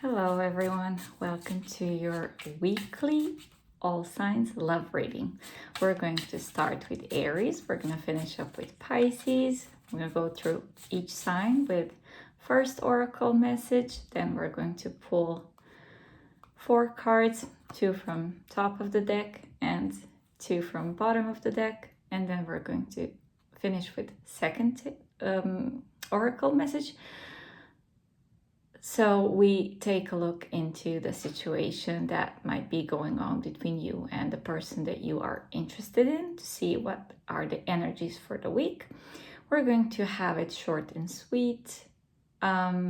Hello everyone, welcome to your weekly all signs love reading. We're going to start with Aries, we're going to finish up with Pisces. We're going to go through each sign with first oracle message, then we're going to pull 4 cards, 2 from top of the deck and 2 from bottom of the deck, and then we're going to finish with second oracle message. So we take a look into the situation that might be going on between you and the person that you are interested in to see what are the energies for the week. We're going to have it short and sweet. I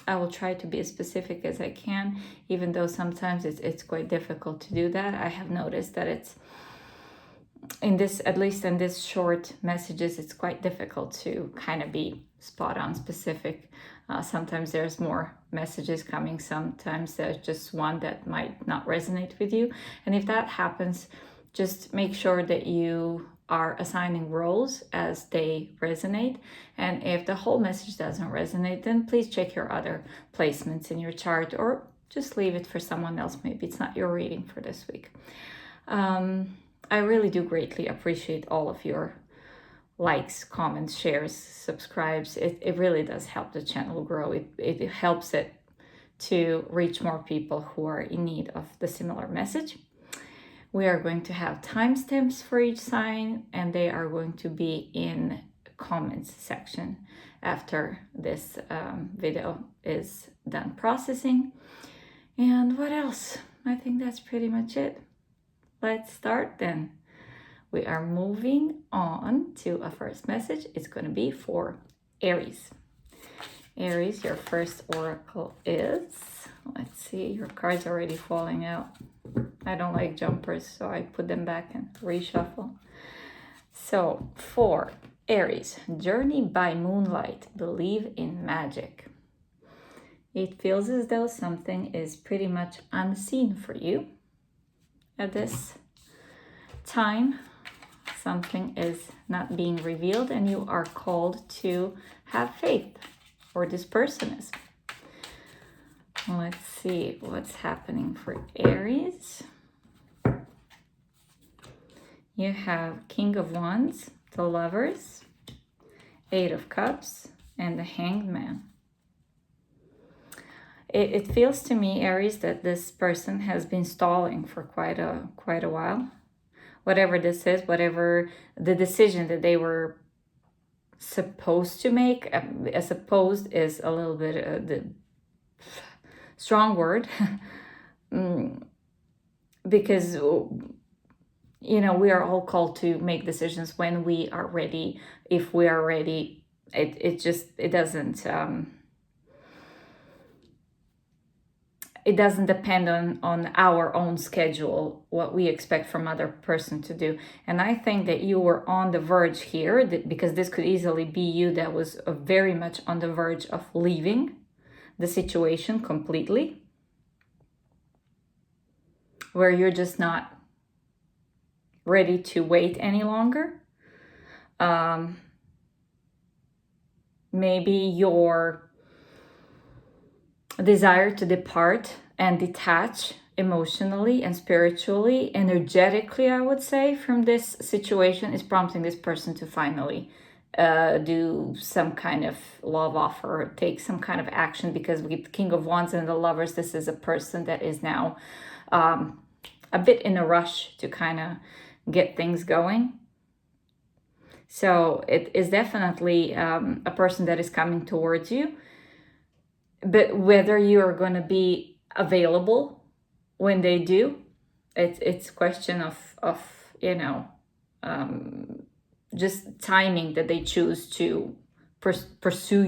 will try to be as specific as I can, even though sometimes it's quite difficult to do that. I have noticed that it's in this, at least in this short messages, it's quite difficult to kind of be spot on specific. Sometimes there's more messages coming, sometimes there's just one that might not resonate with you. And if that happens, just make sure that you are assigning roles as they resonate. And if the whole message doesn't resonate, then please check your other placements in your chart or just leave it for someone else. Maybe it's not your reading for this week. I really do greatly appreciate all of your likes, comments, shares, subscribes. It really does help the channel grow. It helps it to reach more people who are in need of the similar message. We are going to have timestamps for each sign, and they are going to be in comments section after this video is done processing. And what else? I think that's pretty much it. Let's start then. We are moving on to a first message. It's going to be for Aries. Aries, your first oracle is, let's see, your cards are already falling out. I don't like jumpers, so I put them back and reshuffle. So for Aries, journey by moonlight, believe in magic. It feels as though something is pretty much unseen for you at this time. Something is not being revealed and you are called to have faith, or this person is. Let's see what's happening for Aries. You have King of Wands, the Lovers, 8 of Cups, and the Hanged Man. It feels to me, Aries, that this person has been stalling for quite a while. Whatever this is, whatever the decision that they were supposed to make, supposed is a little bit the strong word, because, you know, we are all called to make decisions when we are ready. If we are ready, it doesn't depend on our own schedule, what we expect from other person to do. And I think that you were on the verge here, because this could easily be you that was very much on the verge of leaving the situation completely, where you're just not ready to wait any longer. Maybe your desire to depart and detach emotionally and spiritually, energetically, I would say, from this situation is prompting this person to finally do some kind of love offer, or take some kind of action, because with King of Wands and the Lovers, this is a person that is now a bit in a rush to kind of get things going. So it is definitely a person that is coming towards you. But whether you are going to be available when they do, it's question of you know, just timing that they choose to pursue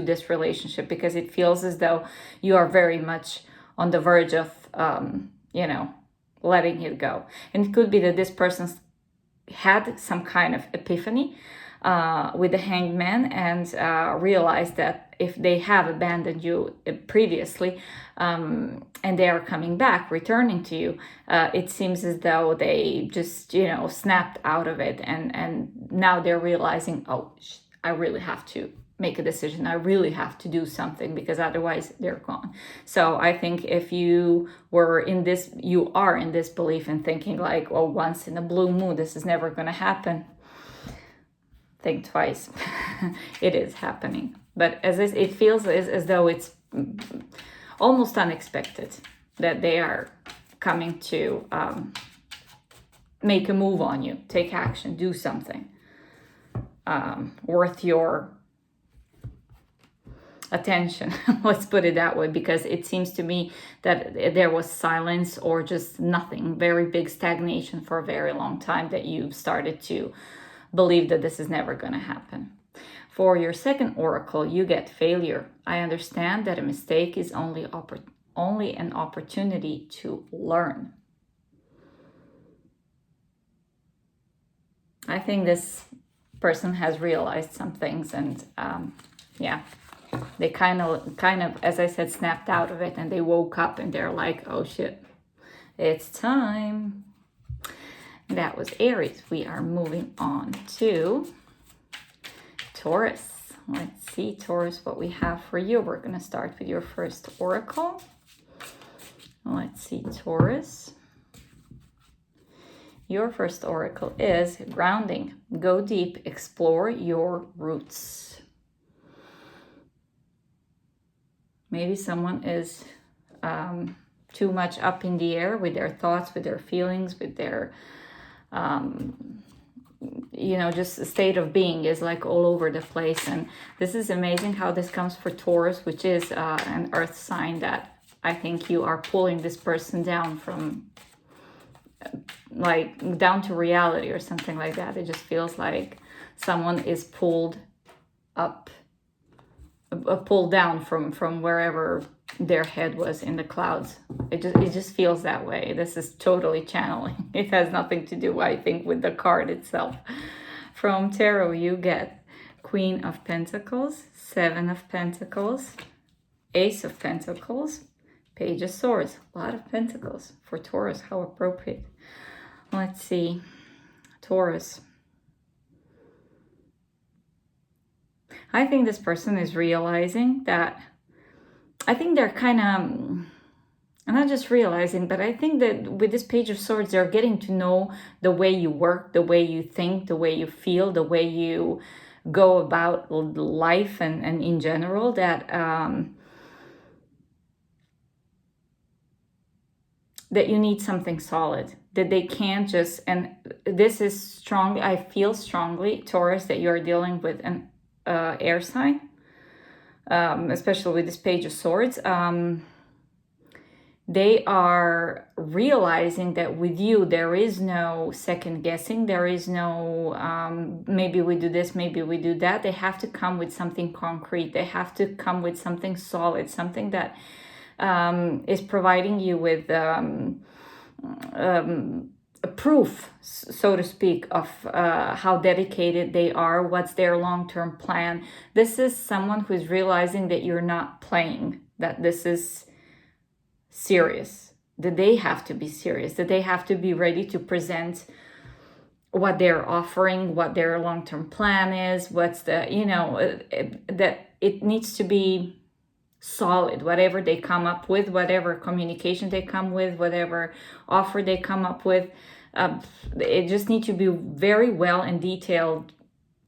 this relationship, because it feels as though you are very much on the verge of you know, letting it go. And it could be that this person had some kind of epiphany with the Hanged Man, and realized that if they have abandoned you previously, and they are coming back, returning to you, it seems as though they just, you know, snapped out of it, and now they're realizing, oh, I really have to make a decision. I really have to do something, because otherwise they're gone. So I think if you are in this belief and thinking like, well, once in a blue moon, this is never going to happen. Think twice. It is happening. But it feels as though it's almost unexpected that they are coming to make a move on you, take action, do something worth your attention. Let's put it that way, because it seems to me that there was silence or just nothing, very big stagnation for a very long time, that you started to believe that this is never going to happen. For your second oracle, you get failure. I understand that a mistake is only an opportunity to learn. I think this person has realized some things, and they kind of, as I said, snapped out of it, and they woke up and they're like, oh shit, it's time. That was Aries. We are moving on to Taurus. Let's see, Taurus, what we have for you. We're going to start with your first oracle. Let's see, Taurus. Your first oracle is grounding. Go deep, explore your roots. Maybe someone is too much up in the air with their thoughts, with their feelings, with their, just a state of being is like all over the place. And this is amazing how this comes for Taurus, which is an earth sign, that I think you are pulling this person down from, like, down to reality or something like that. It just feels like someone is pulled down from wherever their head was in the clouds. It just feels that way. This is totally channeling. It has nothing to do, I think, with the card itself. From tarot, you get Queen of Pentacles, Seven of Pentacles, Ace of Pentacles, Page of Swords. A lot of pentacles for Taurus. How appropriate. Let's see. Taurus. I think this person is realizing that, I think they're kind of, I'm not just realizing, but I think that with this Page of Swords, they're getting to know the way you work, the way you think, the way you feel, the way you go about life and in general, that that you need something solid, that they can't just, and this is strong, I feel strongly, Taurus, that you're dealing with an air sign, especially with this Page of Swords. They are realizing that with you, there is no second guessing. There is no, maybe we do this, maybe we do that. They have to come with something concrete. They have to come with something solid, something that is providing you with a proof, so to speak, of how dedicated they are, what's their long-term plan. This is someone who is realizing that you're not playing, that this is serious, that they have to be serious, that they have to be ready to present what they're offering, what their long-term plan is, what's the, that it needs to be solid, whatever they come up with, whatever communication they come with, whatever offer they come up with. It just needs to be very well and detailed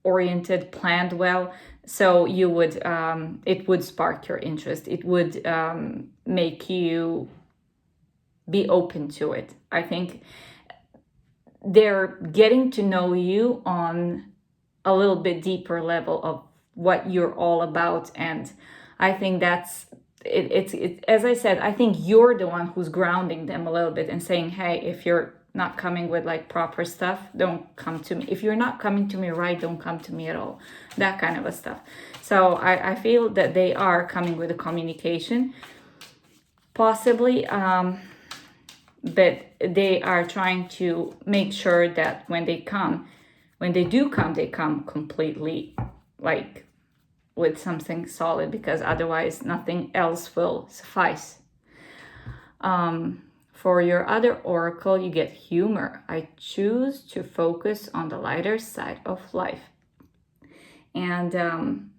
oriented, planned well. So you would, it would spark your interest. It would make you be open to it. I think they're getting to know you on a little bit deeper level of what you're all about. And I think that's, it's as I said, I think you're the one who's grounding them a little bit and saying, hey, if you're not coming with like proper stuff, don't come to me. If you're not coming to me right, don't come to me at all. That kind of a stuff. So I feel that they are coming with a communication, possibly, but they are trying to make sure that when they do come, they come completely like with something solid, because otherwise nothing else will suffice. For your other oracle, you get humor. I choose to focus on the lighter side of life. And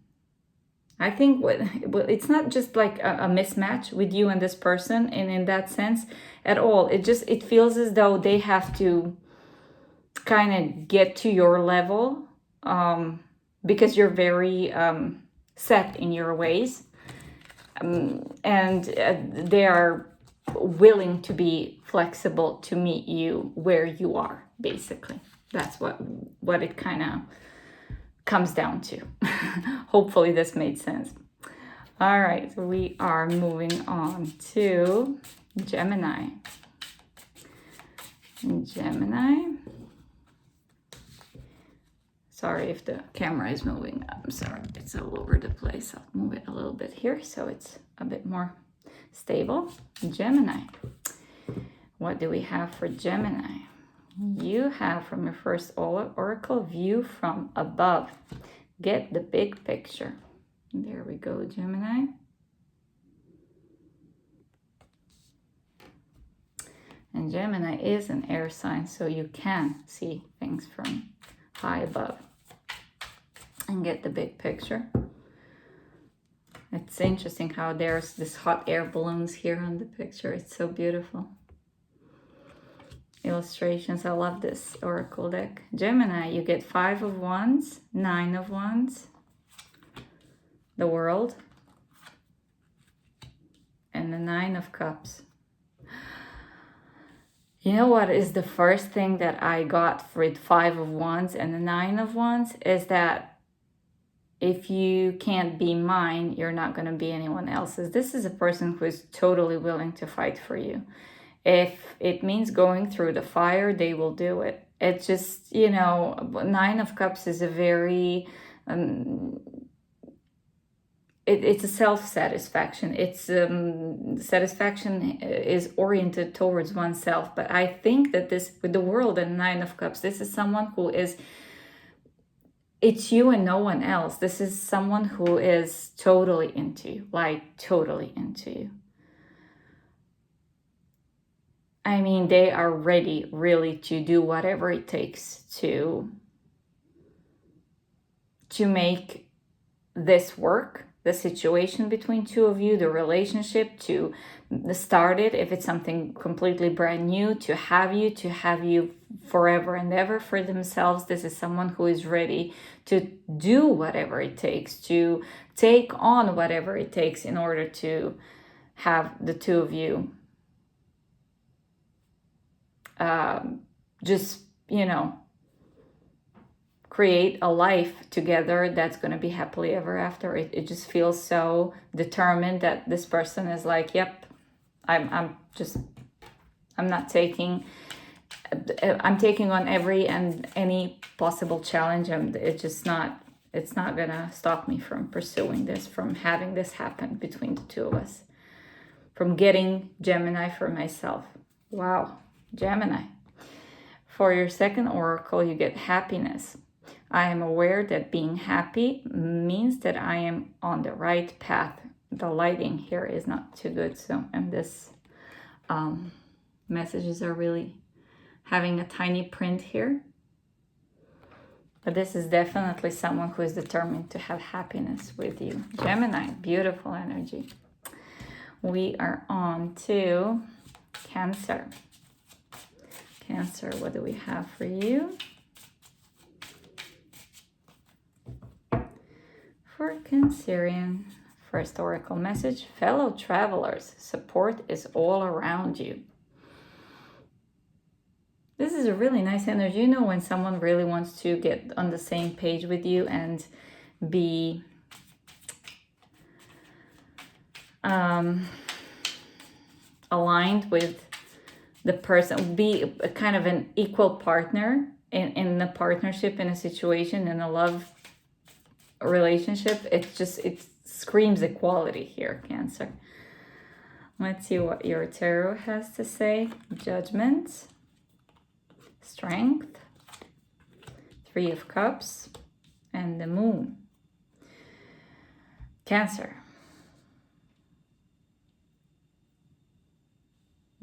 I think it's not just like a mismatch with you and this person, and in that sense at all. It feels as though they have to kind of get to your level, because you're very set in your ways, and they are willing to be flexible to meet you where you are, basically. That's what it kind of comes down to. Hopefully this made sense. All right, so we are moving on to Gemini. Gemini. Sorry if the camera is moving. I'm sorry, it's all over the place. I'll move it a little bit here so it's a bit more stable. Gemini. What do we have for Gemini? You have from your first oracle, view from above. Get the big picture. There we go, Gemini. And Gemini is an air sign, so you can see things from high above and get the big picture. It's interesting how there's this hot air balloons here on the picture. It's so beautiful. Illustrations. I love this oracle deck. Gemini, you get 5 of Wands, 9 of Wands, the World, and the 9 of Cups. You know what is the first thing that I got with 5 of Wands and the 9 of Wands is that if you can't be mine, you're not going to be anyone else's. This is a person who is totally willing to fight for you. If it means going through the fire, they will do it. It's just, 9 of Cups is a very, it's a self-satisfaction. It's satisfaction is oriented towards oneself. But I think that this, with the World and 9 of Cups, this is someone who is, it's you and no one else. This is someone who is totally into you, like totally into you. I mean, they are ready really to do whatever it takes to make this work, the situation between two of you, the relationship, to start it, if it's something completely brand new, to have you forever and ever for themselves. This is someone who is ready to do whatever it takes, to take on whatever it takes in order to have the two of you create a life together that's going to be happily ever after. It just feels so determined that this person is like, yep, I'm taking on every and any possible challenge, and it's not gonna stop me from pursuing this, from having this happen between the two of us, from getting Gemini for myself. Wow. Gemini. For your second oracle, you get happiness. I am aware that being happy means that I am on the right path. The lighting here is not too good, and this messages are really having a tiny print here. But this is definitely someone who is determined to have happiness with you. Gemini, beautiful energy. We are on to Cancer. Cancer, what do we have for you? For Cancerian, first oracle message, fellow travelers, support is all around you. This is a really nice energy. You know, when someone really wants to get on the same page with you and be aligned with the person, be a kind of an equal partner in a partnership, in a situation, in a love relationship. It screams equality here, Cancer. Let's see what your tarot has to say. Judgment, Strength, 3 of Cups, and the Moon. Cancer.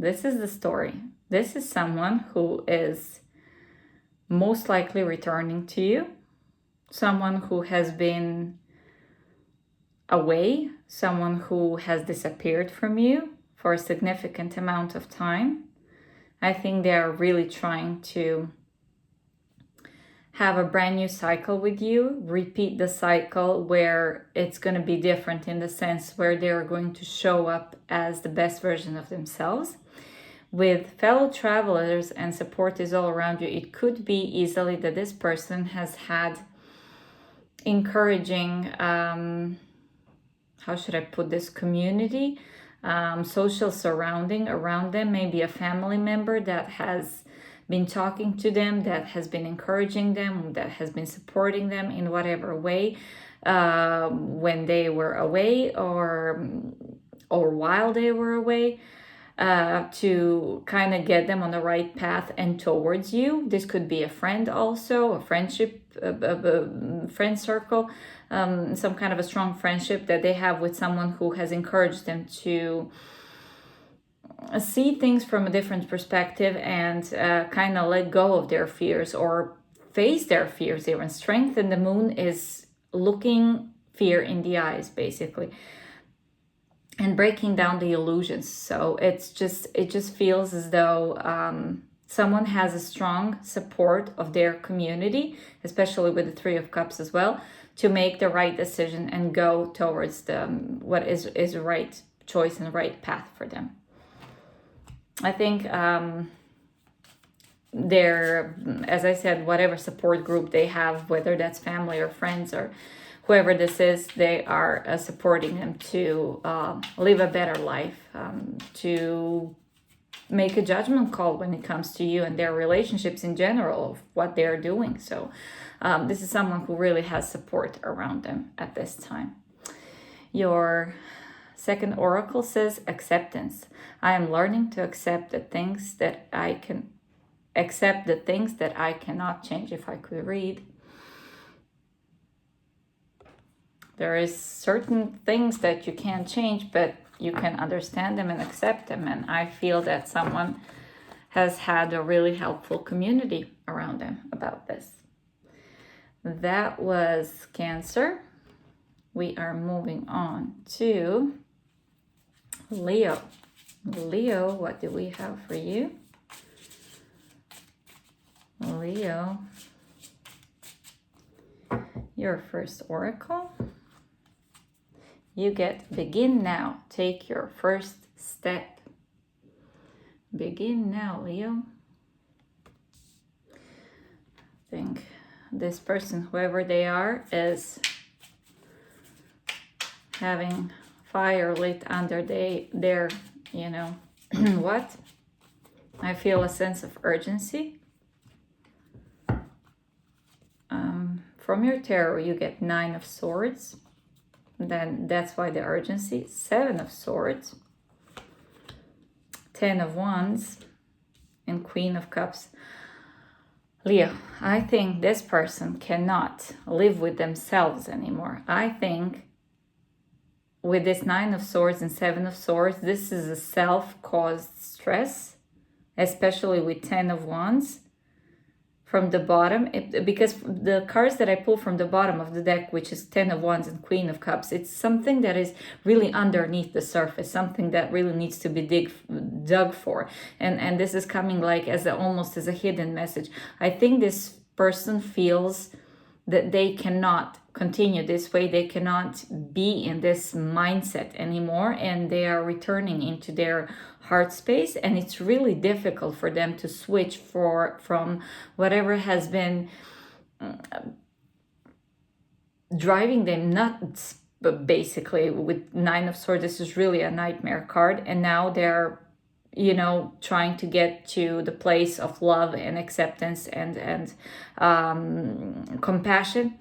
This is the story. This is someone who is most likely returning to you. Someone who has been away, someone who has disappeared from you for a significant amount of time. I think they are really trying to have a brand new cycle with you, repeat the cycle where it's going to be different in the sense where they're going to show up as the best version of themselves. With fellow travelers and support is all around you, it could be easily that this person has had encouraging, how should I put this, community, social surrounding around them, maybe a family member that has been talking to them, that has been encouraging them, that has been supporting them in whatever way when they were away or while they were away, to kind of get them on the right path and towards you. This could be a friend also, a friendship, a friend circle, some kind of a strong friendship that they have with someone who has encouraged them to see things from a different perspective and kind of let go of their fears or face their fears even. Strength in the moon is looking fear in the eyes, basically, and breaking down the illusions. So it just feels as though someone has a strong support of their community, especially with the Three of Cups as well, to make the right decision and go towards what is the right choice and the right path for them. I think they're, as I said, whatever support group they have, whether that's family or friends or whoever this is, they are supporting them to live a better life, to make a judgment call when it comes to you and their relationships in general, of what they're doing. So this is someone who really has support around them at this time. Your second oracle says acceptance. I am learning to accept the things that I can accept, the things that I cannot change. If I could read, there is certain things that you can't change, but you can understand them and accept them. And I feel that someone has had a really helpful community around them about this. That was Cancer. We are moving on to Leo. Leo, what do we have for you? Leo, your first oracle. You get begin now. Take your first step. Begin now, Leo. I think this person, whoever they are, is having fire lit under their, you know, what? I feel a sense of urgency. From your tarot, you get 9 of Swords. Then that's why the urgency. 7 of Swords. 10 of Wands. And Queen of Cups. Leo, I think this person cannot live with themselves anymore. I think with this 9 of Swords and 7 of Swords, this is a self-caused stress, especially with 10 of Wands from the bottom, because the cards that I pull from the bottom of the deck, which is 10 of Wands and Queen of Cups, it's something that is really underneath the surface, something that really needs to be dug for. And this is coming like as almost as a hidden message. I think this person feels that they cannot continue this way. They cannot be in this mindset anymore, and they are returning into their heart space, and it's really difficult for them to switch from whatever has been driving them nuts. But basically with 9 of Swords, this is really a nightmare card, and now they're, you know, trying to get to the place of love and acceptance and compassion.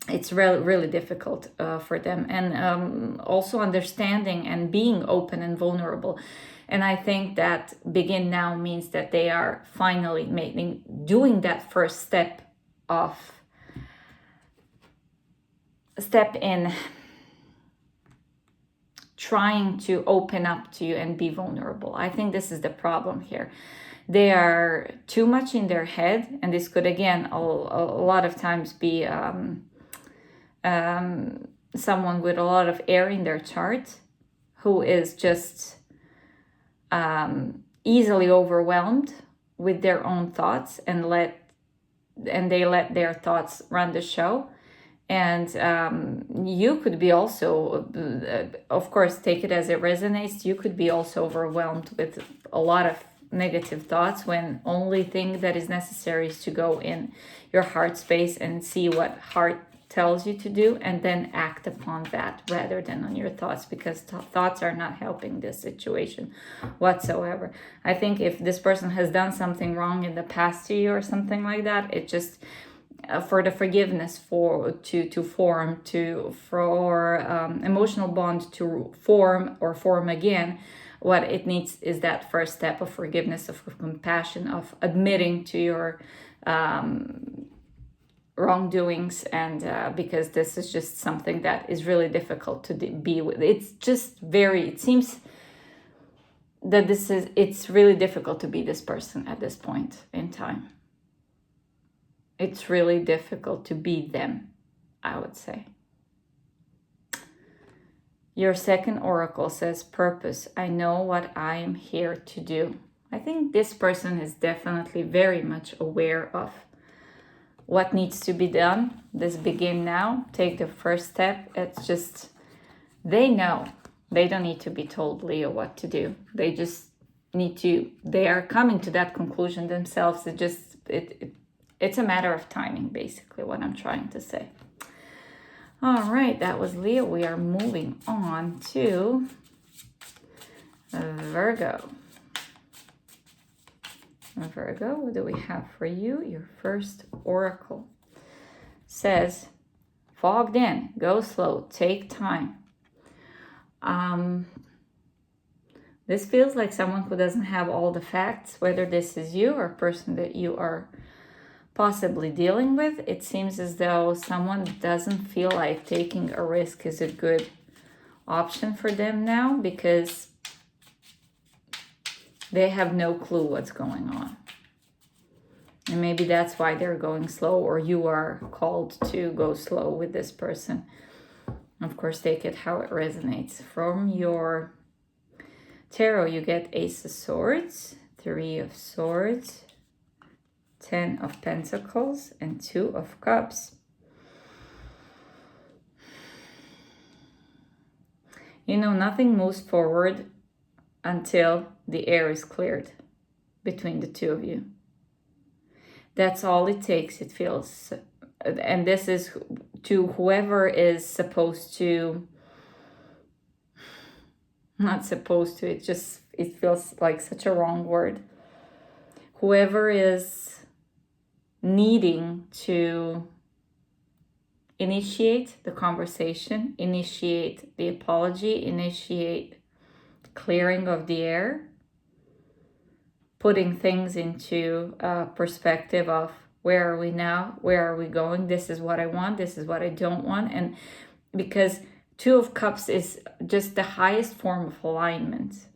It's really difficult for them, and also understanding and being open and vulnerable. And I think that begin now means that they are finally doing that first step in trying to open up to you and be vulnerable. I think this is the problem here. They are too much in their head, and this could again a lot of times be someone with a lot of air in their chart who is just easily overwhelmed with their own thoughts and they let their thoughts run the show. And you could be also, of course, take it as it resonates. You could be also overwhelmed with a lot of negative thoughts when only thing that is necessary is to go in your heart space and see what heart tells you to do and then act upon that rather than on your thoughts, because thoughts are not helping this situation whatsoever. I think if this person has done something wrong in the past to you or something like that, it just for the forgiveness for emotional bond to form again, what it needs is that first step of forgiveness, of compassion, of admitting to your wrongdoings. And because this is just something that is really difficult to be with. It seems that it's really difficult to be this person at this point in time. It's really difficult to be them, I would say. Your second oracle says purpose. I know what I am here to do. I think this person is definitely very much aware of what needs to be done. This begin now. Take the first step. It's just, they know. They don't need to be told, Leo, what to do. They just need to, they are coming to that conclusion themselves. It's a matter of timing, basically, what I'm trying to say. All right, that was Leo. We are moving on to Virgo. Virgo, what do we have for you? Your first oracle says, fogged in, go slow, take time. This feels like someone who doesn't have all the facts, whether this is you or a person that you are possibly dealing with. It seems as though someone doesn't feel like taking a risk is a good option for them now, because they have no clue what's going on. And maybe that's why they're going slow, or you are called to go slow with this person. Of course, take it how it resonates. From your tarot, you get Ace of Swords, Three of Swords, 10 of Pentacles, and 2 of Cups. Nothing moves forward until the air is cleared between the two of you. That's all it takes, it feels. And this is to whoever is supposed to, not supposed to, it feels like such a wrong word. Whoever is needing to initiate the conversation, initiate the apology, initiate clearing of the air, putting things into perspective of where are we now, where are we going, this is what I want, this is what I don't want. And because 2 of Cups is just the highest form of alignment.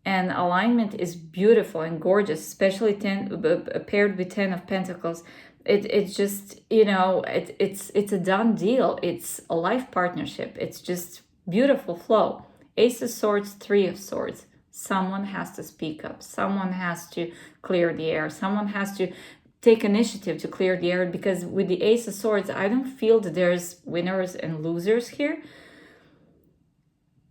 And alignment is beautiful and gorgeous, especially paired with 10 of Pentacles. It's just, it's a done deal. It's a life partnership. It's just beautiful flow. Ace of Swords, 3 of Swords. Someone has to speak up. Someone has to clear the air. Someone has to take initiative to clear the air, because with the Ace of Swords, I don't feel that there's winners and losers here.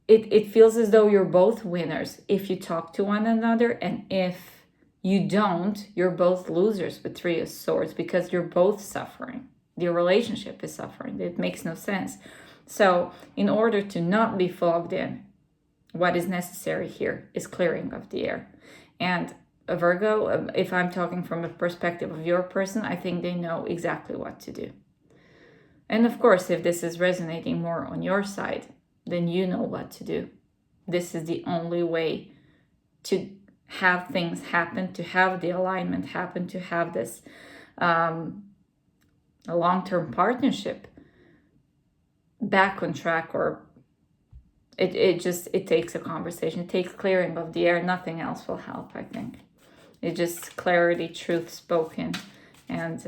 It feels as though you're both winners if you talk to one another, and if you don't, you're both losers with 3 of Swords, because you're both suffering. Your relationship is suffering. It makes no sense. So in order to not be fogged in, what is necessary here is clearing of the air. And a Virgo, if I'm talking from a perspective of your person, I think they know exactly what to do. And of course, if this is resonating more on your side, then you know what to do. This is the only way to have things happen, to have the alignment happen, to have this a long-term partnership back on track. Or it takes a conversation. It takes clearing of the air. Nothing else will help, I think. It's just clarity, truth spoken, and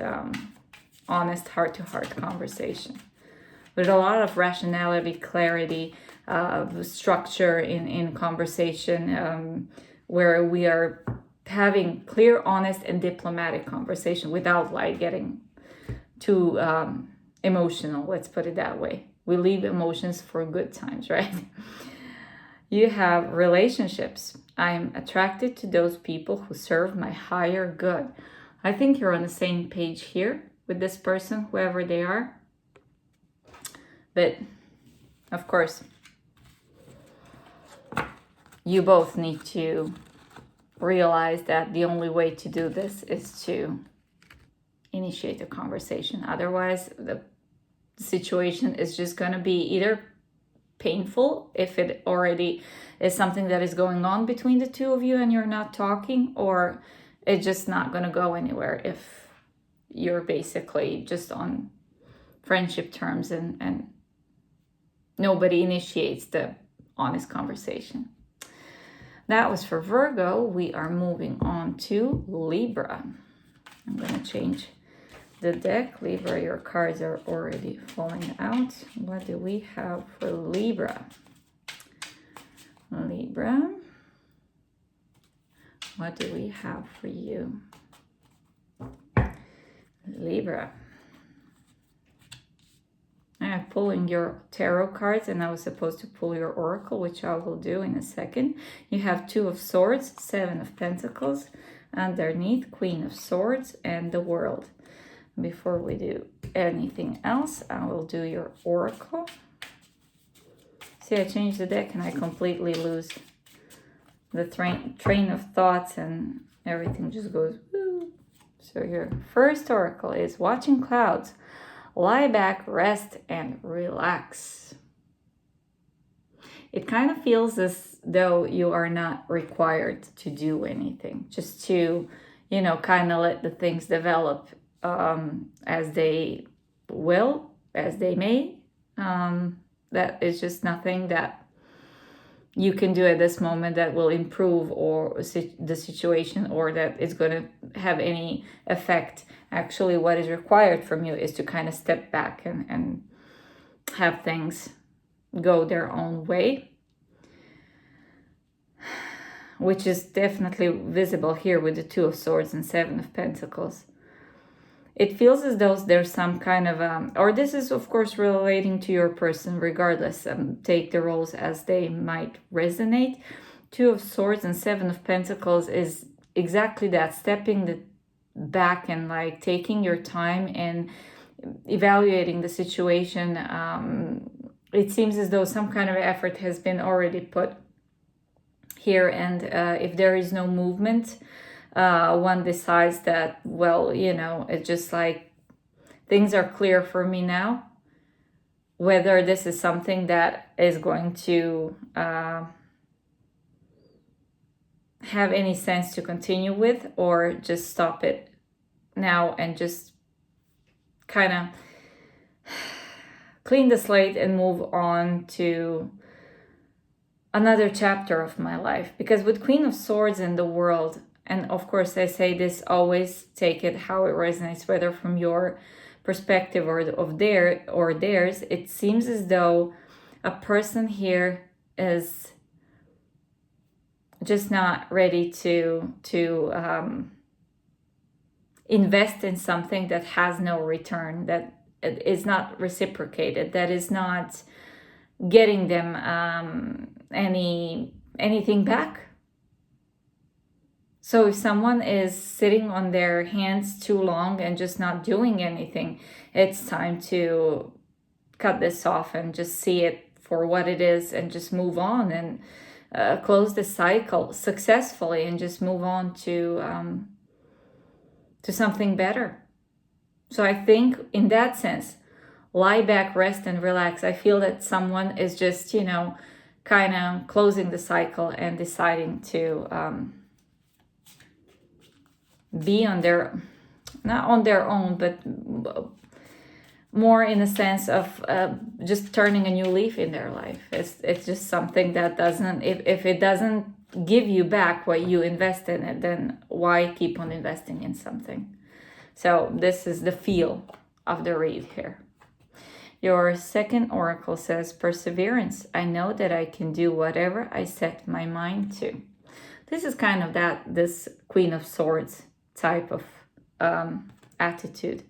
honest heart-to-heart conversation. with a lot of rationality, clarity, structure in conversation, where we are having clear, honest, and diplomatic conversation without like getting too emotional, let's put it that way. We leave emotions for good times, right? You have relationships. I'm attracted to those people who serve my higher good. I think you're on the same page here with this person, whoever they are. But of course, you both need to realize that the only way to do this is to initiate a conversation. Otherwise, the situation is just going to be either painful if it already is something that is going on between the two of you and you're not talking, or it's just not going to go anywhere if you're basically just on friendship terms and nobody initiates the honest conversation. That was for Virgo. We are moving on to Libra. I'm going to change the deck. Libra, your cards are already falling out. What do we have for Libra? Libra, what do we have for you? Libra. I'm pulling your tarot cards, and I was supposed to pull your oracle, which I will do in a second. You have Two of Swords, Seven of Pentacles, underneath Queen of Swords, and the World. Before we do anything else, I will do your oracle. See, I changed the deck and I completely lose the train of thoughts and everything just goes woo. So your first oracle is watching clouds. Lie back, rest, and relax. It kind of feels as though you are not required to do anything. Just to, kind of let the things develop as they will, as they may. That is just nothing that you can do at this moment that will improve the situation, or that is going to have any effect. Actually, what is required from you is to kind of step back and have things go their own way, which is definitely visible here with the Two of Swords and Seven of Pentacles. It feels as though there's some kind of, or this is of course relating to your person regardless, take the roles as they might resonate. Two of Swords and Seven of Pentacles is exactly that, stepping back and like taking your time and evaluating the situation. It seems as though some kind of effort has been already put here, and if there is no movement, one decides that, well, it's just like things are clear for me now. Whether this is something that is going to have any sense to continue with, or just stop it now and just kind of clean the slate and move on to another chapter of my life. Because with Queen of Swords in the World, and of course I say this, always take it how it resonates, whether from your perspective or of theirs, it seems as though a person here is just not ready to invest in something that has no return, that is not reciprocated, that is not getting them anything back. So if someone is sitting on their hands too long and just not doing anything, it's time to cut this off and just see it for what it is and just move on and close the cycle successfully and just move on to something better. So I think in that sense, lie back, rest, and relax. I feel that someone is just, kind of closing the cycle and deciding to be not on their own, but more in a sense of just turning a new leaf in their life. It's just something that doesn't, if it doesn't give you back what you invest in it, then why keep on investing in something? So this is the feel of the read here. Your second oracle says perseverance. I know that I can do whatever I set my mind to. This is kind of this Queen of Swords type of attitude.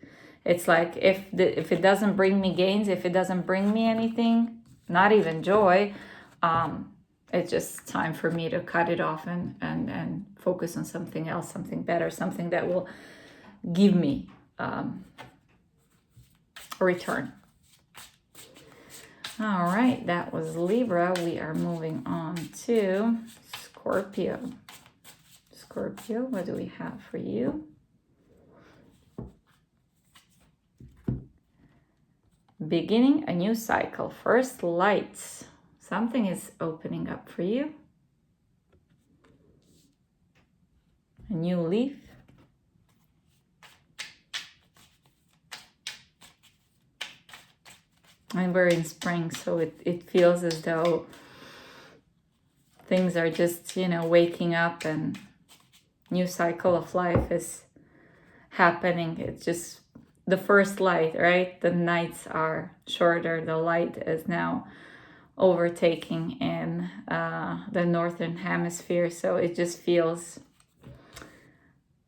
It's like if it doesn't bring me gains, if it doesn't bring me anything, not even joy, it's just time for me to cut it off and focus on something else, something better, something that will give me a return. All right, that was Libra. We are moving on to Scorpio. Scorpio, what do we have for you? Beginning a new cycle. First lights. Something is opening up for you. A new leaf. And we're in spring, so it feels as though things are just, waking up and new cycle of life is happening. It's just the first light, right? The nights are shorter. The light is now overtaking in the northern hemisphere. So it just feels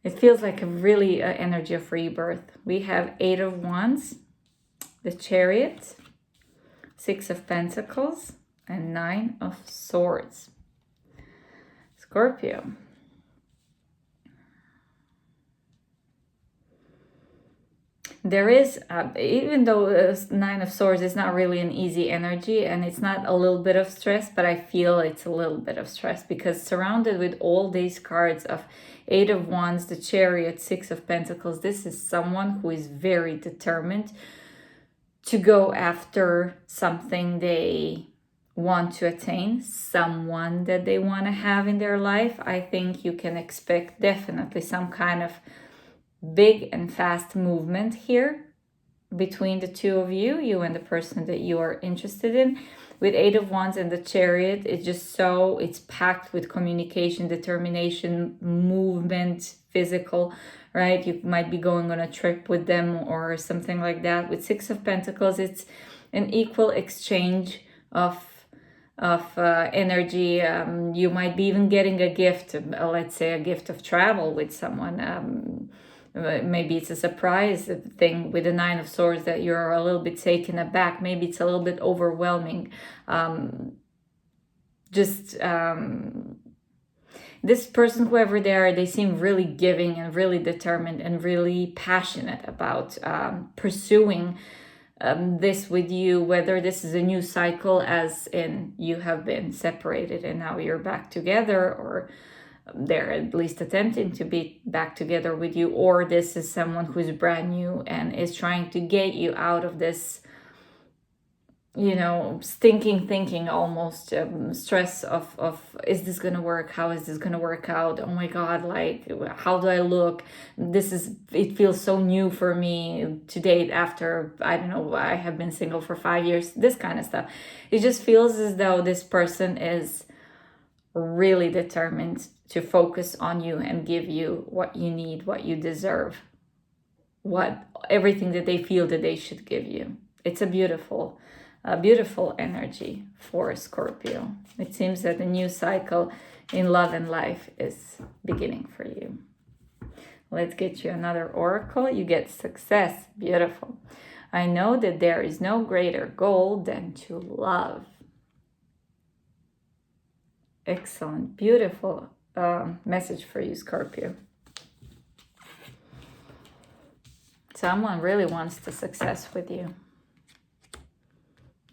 like a really energy of rebirth. We have 8 of Wands, the Chariot, 6 of Pentacles, and 9 of Swords. Scorpio. There is, even though 9 of Swords is not really an easy energy and it's not a little bit of stress, but I feel it's a little bit of stress because surrounded with all these cards of 8 of Wands, the Chariot, 6 of Pentacles, this is someone who is very determined to go after something they want to attain, someone that they want to have in their life. I think you can expect definitely some kind of big and fast movement here between the two of you, you and the person that you are interested in. With 8 of Wands and the Chariot, it's packed with communication, determination, movement, physical, right? You might be going on a trip with them or something like that. With 6 of Pentacles, it's an equal exchange of energy. You might be even getting a gift, let's say a gift of travel with someone. Maybe it's a surprise thing with the 9 of Swords that you're a little bit taken aback. Maybe it's a little bit overwhelming. This person, whoever they are, they seem really giving and really determined and really passionate about pursuing this with you, whether this is a new cycle as in you have been separated and now you're back together, or they're at least attempting to be back together with you, or this is someone who's brand new and is trying to get you out of this, stinking thinking almost, stress of is this gonna work? How is this gonna work out? Oh my God, like, how do I look? It feels so new for me to date after, I don't know, I have been single for 5 years, this kind of stuff. It just feels as though this person is really determined to focus on you and give you what you need, what you deserve, everything that they feel that they should give you. It's a beautiful energy for Scorpio. It seems that a new cycle in love and life is beginning for you. Let's get you another oracle. You get success. Beautiful. I know that there is no greater goal than to love. Excellent. Beautiful message for you, Scorpio. Someone really wants the success with you.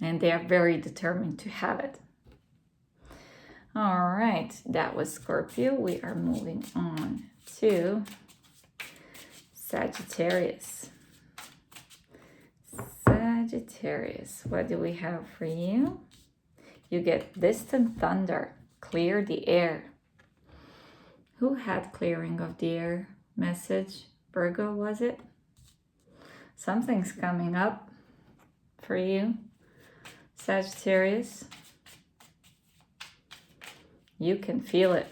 And they are very determined to have it. All right, that was Scorpio. We are moving on to Sagittarius. Sagittarius, what do we have for you? You get distant thunder, clear the air. Who had clearing of the air message? Virgo, was it? Something's coming up for you, Sagittarius. You can feel it.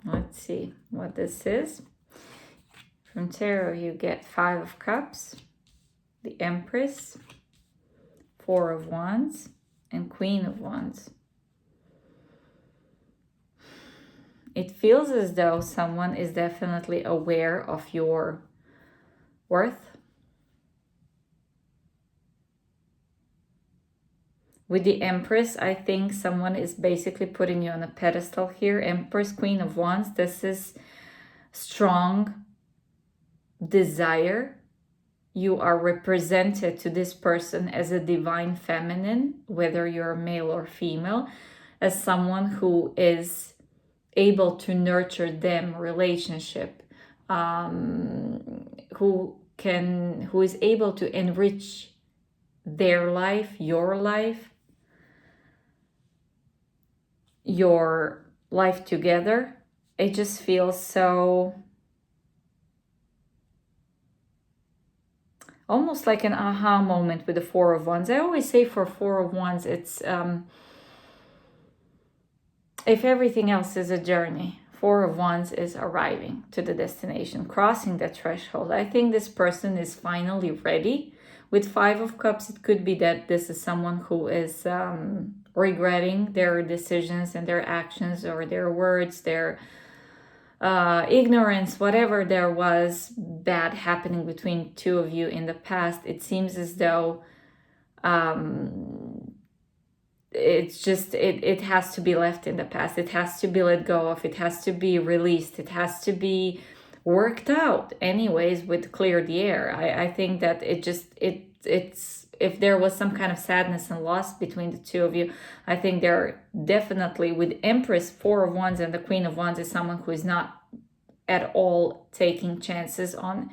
Let's see. what this is. From Tarot, you get 5 of Cups, the Empress, 4 of Wands, and Queen of Wands. It feels as though someone is definitely aware of your worth. With the Empress, I think someone is basically putting you on a pedestal here. Empress, Queen of Wands, this is strong desire. You are represented to this person as a divine feminine, whether you're male or female, as someone who is able to nurture them relationship, who is able to enrich their life, your life together. It just feels so almost like an aha moment with the 4 of Wands. I always say for 4 of Wands, it's if everything else is a journey, 4 of Wands is arriving to the destination, crossing the threshold. I think this person is finally ready. With 5 of Cups, it could be that this is someone who is regretting their decisions and their actions or their words, their ignorance, whatever there was bad happening between 2 of you in the past. It seems as though it's just, it has to be left in the past. It has to be let go of. It has to be released. It has to be worked out anyways with clear the air. I think that it's if there was some kind of sadness and loss between the 2 of you, I think they're definitely, with Empress, 4 of Wands, and the Queen of Wands is someone who is not at all taking chances on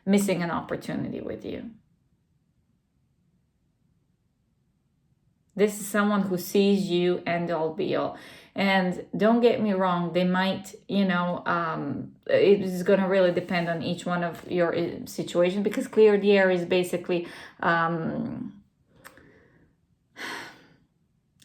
missing an opportunity with you. This is someone who sees you end all be all. And don't get me wrong, they might, it is going to really depend on each one of your situation, because clear the air is basically,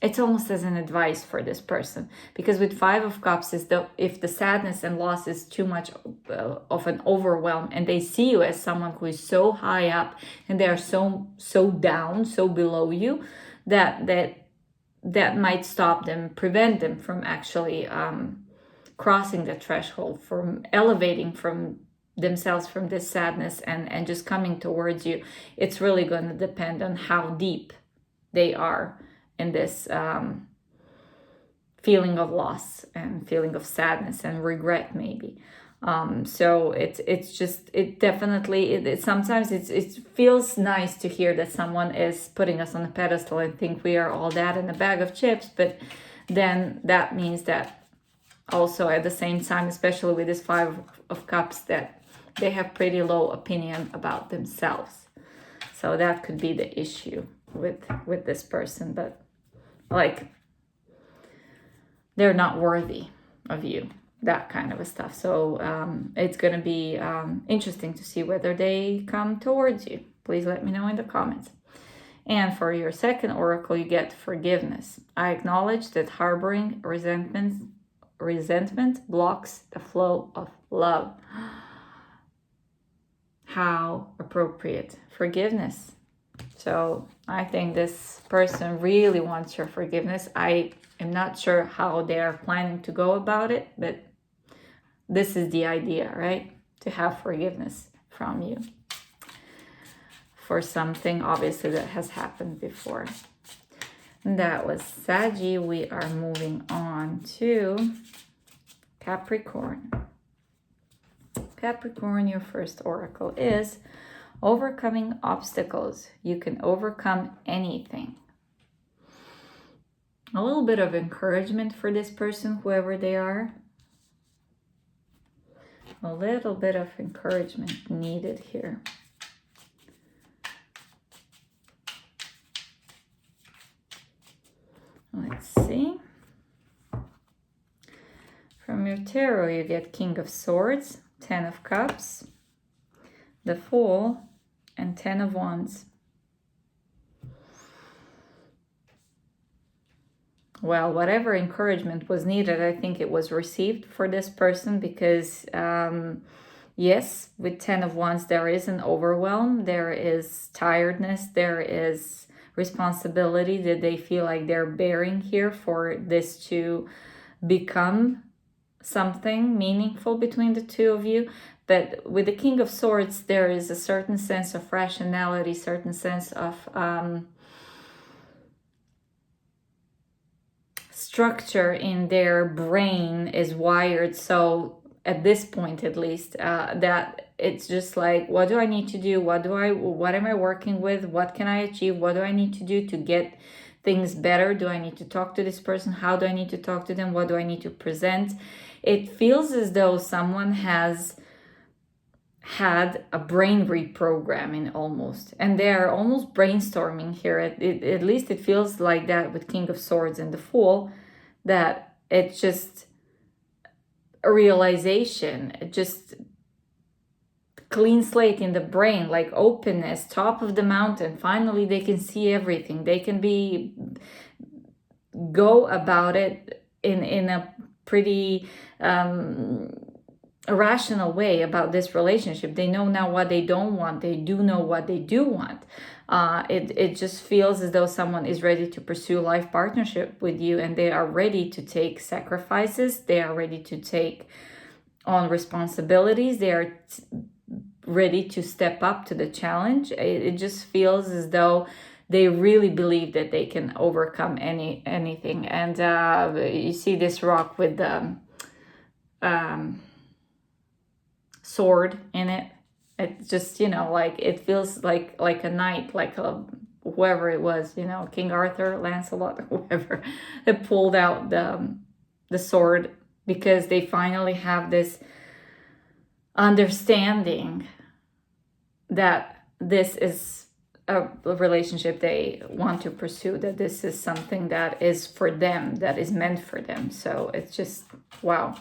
it's almost as an advice for this person. Because with 5 of Cups, if the sadness and loss is too much of an overwhelm, and they see you as someone who is so high up and they are so down, so below you, that might stop them, prevent them from actually crossing the threshold, from elevating from themselves from this sadness and just coming towards you. It's really going to depend on how deep they are in this feeling of loss and feeling of sadness and regret, maybe. So it definitely sometimes it feels nice to hear that someone is putting us on a pedestal and think we are all that in a bag of chips, but then that means that also at the same time, especially with this 5 of Cups, that they have pretty low opinion about themselves. So that could be the issue with this person, but like they're not worthy of you, that kind of a stuff. So it's going to be interesting to see whether they come towards you. Please let me know in the comments. And for your second oracle, you get forgiveness. I acknowledge that harboring resentment blocks the flow of love. How appropriate. Forgiveness. So I think this person really wants your forgiveness. I am not sure how they're planning to go about it, but this is the idea, right? To have forgiveness from you for something obviously that has happened before. And that was Saggy. We are moving on to Capricorn. Capricorn, your first oracle is overcoming obstacles. You can overcome anything. A little bit of encouragement for this person, whoever they are. A little bit of encouragement needed here. Let's see. From your tarot, you get King of Swords, 10 of Cups, the Fool, and 10 of Wands. well, whatever encouragement was needed, I think it was received for this person, because yes, with 10 of Wands, there is an overwhelm, there is tiredness, there is responsibility that they feel like they're bearing here for this to become something meaningful between the two of you. But with the King of Swords, there is a certain sense of rationality, certain sense of structure in their brain is wired. So at this point, at least, that it's just like, what do I need to do? What am I working with? What can I achieve? What do I need to do to get things better? Do I need to talk to this person? How do I need to talk to them? What do I need to present? It feels as though someone has had a brain reprogramming almost, and they are almost brainstorming here. At least it feels like that with King of Swords and the Fool, that it's just a realization, just clean slate in the brain, like openness, top of the mountain. Finally, they can see everything. They can go about it in a pretty a rational way about this relationship. They know now what they don't want. They do know what they do want. It just feels as though someone is ready to pursue life partnership with you, and they are ready to take sacrifices. They are ready to take on responsibilities. They are ready to step up to the challenge. It just feels as though they really believe that they can overcome anything. And you see this rock with the sword in it. It just, like, it feels like a knight, like whoever it was, King Arthur, Lancelot, whoever, that pulled out the sword, because they finally have this understanding that this is a relationship they want to pursue, that this is something that is for them, that is meant for them. So it's just, wow.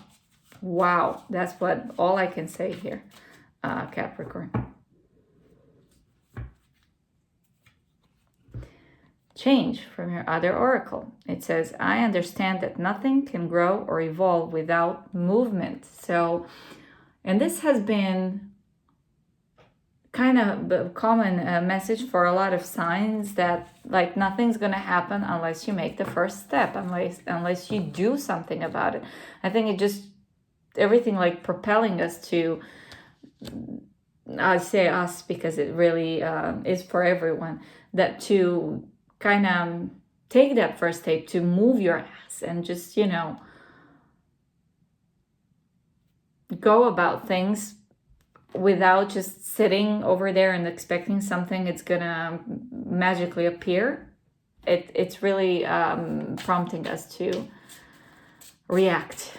That's all I can say here, Capricorn. Change from your other oracle. It says, I understand that nothing can grow or evolve without movement. So, and this has been kind of a common message for a lot of signs, that like nothing's going to happen unless you make the first step, unless you do something about it. I think it just, everything like propelling us to, I say us because it really is for everyone, that to kind of take that first step, to move your ass and just, go about things without just sitting over there and expecting something it's gonna magically appear. It's really prompting us to react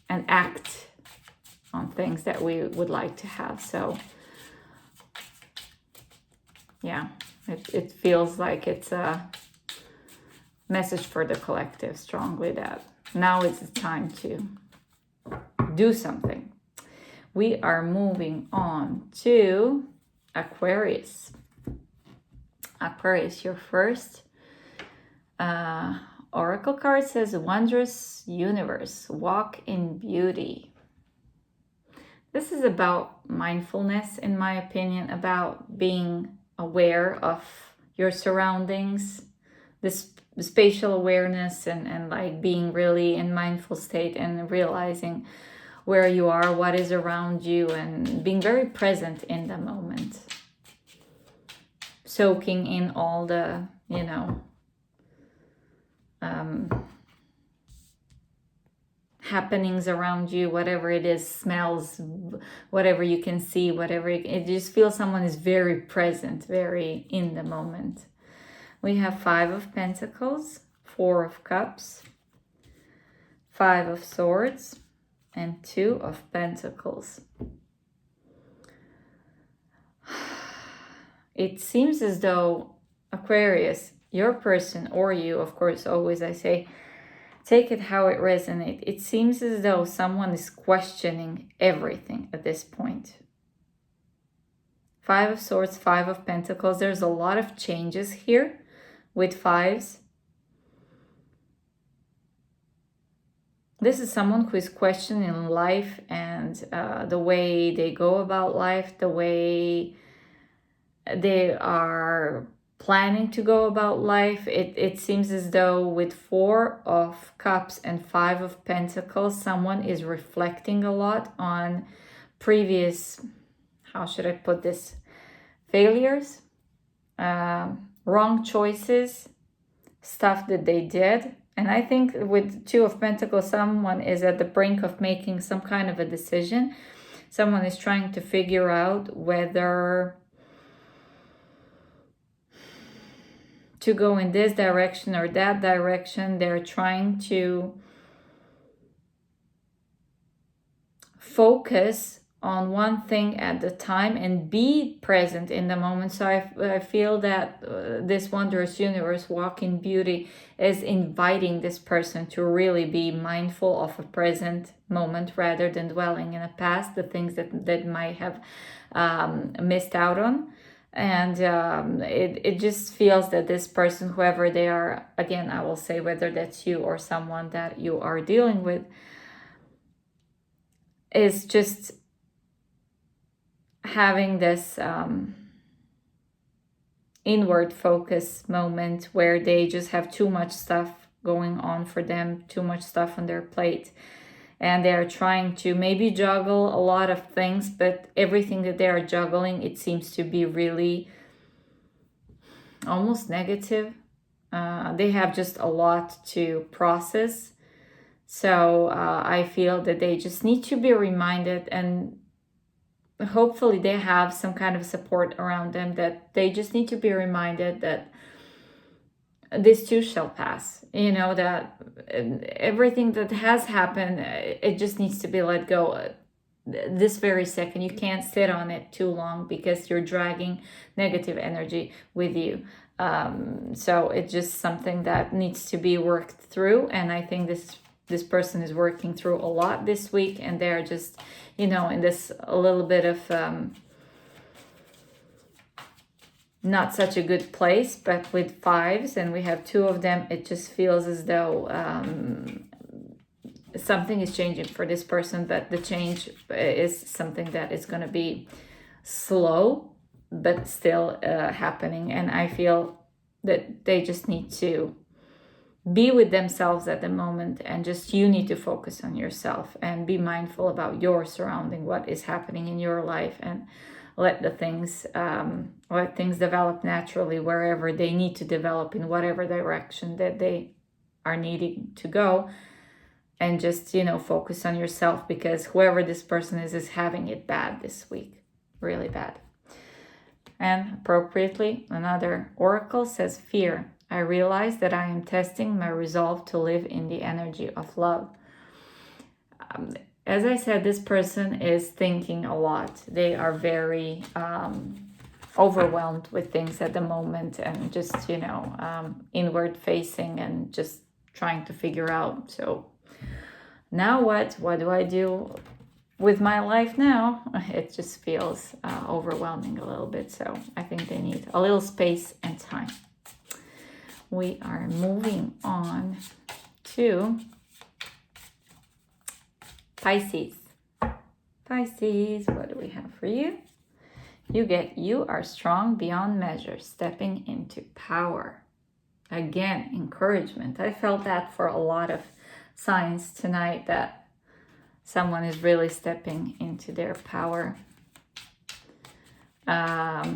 and act on things that we would like to have. So yeah, it feels like it's a message for the collective strongly, that now is the time to do something. We are moving on to Aquarius. Aquarius, your first oracle card says, Wondrous Universe, walk in beauty. This is about mindfulness, in my opinion, about being aware of your surroundings, this spatial awareness, and like being really in mindful state and realizing where you are, what is around you, and being very present in the moment. Soaking in all the, happenings around you, whatever it is, smells, whatever you can see, whatever, it just feels someone is very present, very in the moment. We have 5 of Pentacles, 4 of Cups, 5 of Swords, and 2 of Pentacles. It seems as though, Aquarius, your person, or you, of course, always I say, take it how it resonates. It seems as though someone is questioning everything at this point. 5 of Swords, 5 of Pentacles. There's a lot of changes here with 5s. This is someone who is questioning life and the way they go about life, the way they are planning to go about life. It seems as though with 4 of Cups and 5 of Pentacles, someone is reflecting a lot on previous, how should I put this, failures, wrong choices, stuff that they did. And I think with 2 of Pentacles, someone is at the brink of making some kind of a decision. Someone is trying to figure out whether to go in this direction or that direction. They're trying to focus on one thing at the time and be present in the moment. So I feel that this wondrous universe, walking beauty, is inviting this person to really be mindful of a present moment rather than dwelling in the past, the things that might have missed out on. And it just feels that this person, whoever they are, again, I will say whether that's you or someone that you are dealing with, is just having this inward focus moment where they just have too much stuff going on for them, too much stuff on their plate. And they're trying to maybe juggle a lot of things, but everything that they are juggling, it seems to be really almost negative. They have just a lot to process. So I feel that they just need to be reminded, and hopefully they have some kind of support around them, that they just need to be reminded that this too shall pass. You know, that everything that has happened, it just needs to be let go this very second. You can't sit on it too long because you're dragging negative energy with you. So it's just something that needs to be worked through, and I think this person is working through a lot this week, and they're just, you know, in this a little bit of not such a good place. But with 5s and we have 2 of them, it just feels as though something is changing for this person, but the change is something that is going to be slow but still happening. And I feel that they just need to be with themselves at the moment, and just you need to focus on yourself and be mindful about your surrounding, what is happening in your life, and let things develop naturally wherever they need to develop, in whatever direction that they are needing to go. And just, you know, focus on yourself, because whoever this person is having it bad this week, really bad. And appropriately, another oracle says fear. I realize that I am testing my resolve to live in the energy of love. As I said, this person is thinking a lot. They are very overwhelmed with things at the moment, and just, you know, inward facing and just trying to figure out. So now what do I do with my life now? It just feels overwhelming a little bit. So I think they need a little space and time. We are moving on to Pisces. Pisces, what do we have for you? You are strong beyond measure, stepping into power. Again, encouragement. I felt that for a lot of signs tonight, that someone is really stepping into their power. A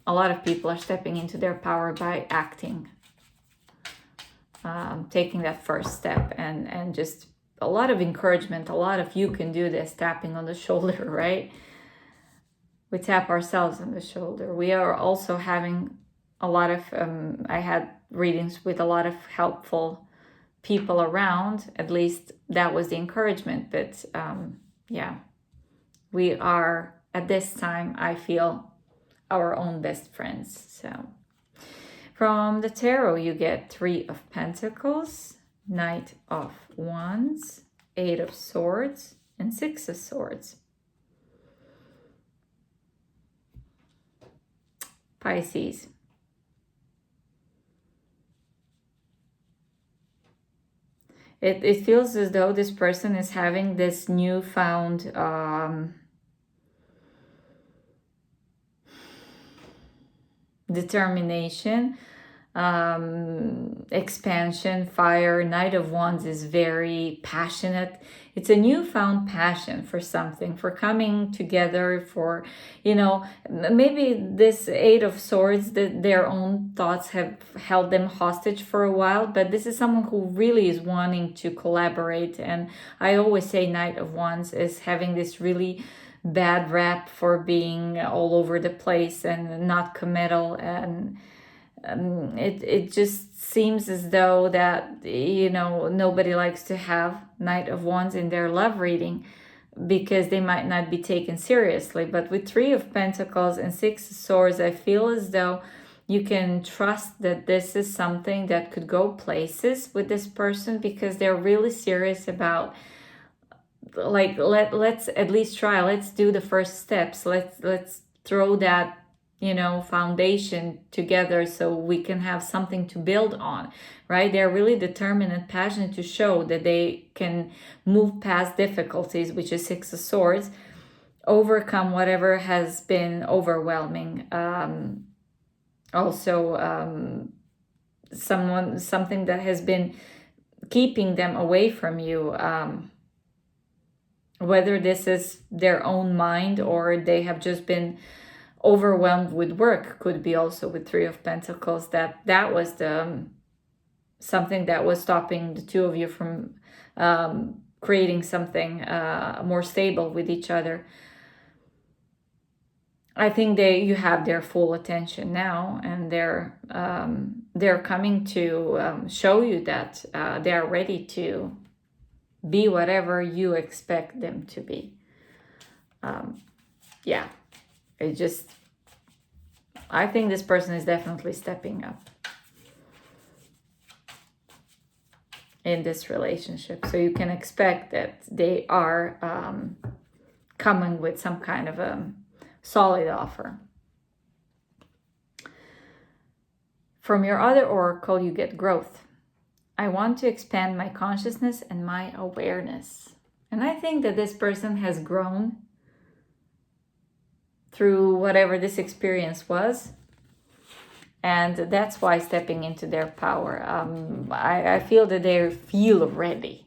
lot of people are stepping into their power by acting. Taking that first step, and just a lot of encouragement, a lot of you can do this, tapping on the shoulder, right? We tap ourselves on the shoulder. We are also having a lot of, I had readings with a lot of helpful people around. At least that was the encouragement. But yeah, we are at this time, I feel, our own best friends. So from the tarot, you get 3 of Pentacles, Knight of Wands, 8 of Swords, and 6 of Swords. Pisces. It feels as though this person is having this newfound determination, expansion, fire. Knight of Wands is very passionate. It's a newfound passion for something, for coming together, for, you know, maybe this Eight of Swords, that their own thoughts have held them hostage for a while, but this is someone who really is wanting to collaborate. And I always say Knight of Wands is having this really bad rap for being all over the place and not committal, and it just seems as though that, you know, nobody likes to have Knight of Wands in their love reading because they might not be taken seriously. But with Three of Pentacles and Six of Swords, I feel as though you can trust that this is something that could go places with this person, because they're really serious about, like, let's at least try, let's do the first steps, let's throw that, you know, foundation together so we can have something to build on, right? They're really determined and passionate to show that they can move past difficulties, which is Six of Swords, overcome whatever has been overwhelming. Something that has been keeping them away from you, whether this is their own mind or they have just been overwhelmed with work. Could be also with Three of Pentacles, that was the something that was stopping the two of you from creating something more stable with each other. I think you have their full attention now, and they're coming to show you that they are ready to be whatever you expect them to be. Yeah, I think this person is definitely stepping up in this relationship. So you can expect that they are coming with some kind of a solid offer. From your other oracle, you get growth. I want to expand my consciousness and my awareness. And I think that this person has grown through whatever this experience was. And that's why stepping into their power. I feel that they feel ready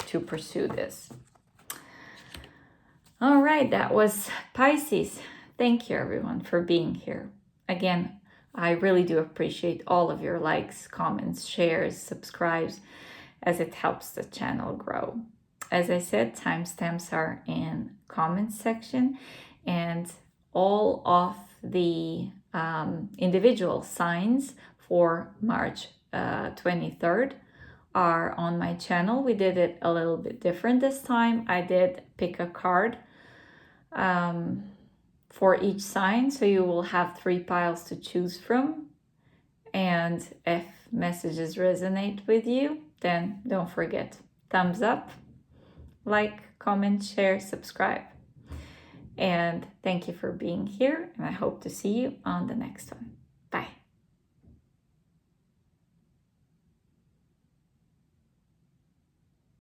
to pursue this. All right, that was Pisces. Thank you, everyone, for being here. Again, I really do appreciate all of your likes, comments, shares, subscribes, as it helps the channel grow. As I said, timestamps are in comments section, and all of the individual signs for March 23rd are on my channel. We did it a little bit different this time. I did pick a card for each sign, so you will have 3 piles to choose from. And if messages resonate with you, then don't forget, thumbs up, like, comment, share, subscribe. And thank you for being here, and I hope to see you on the next one. Bye.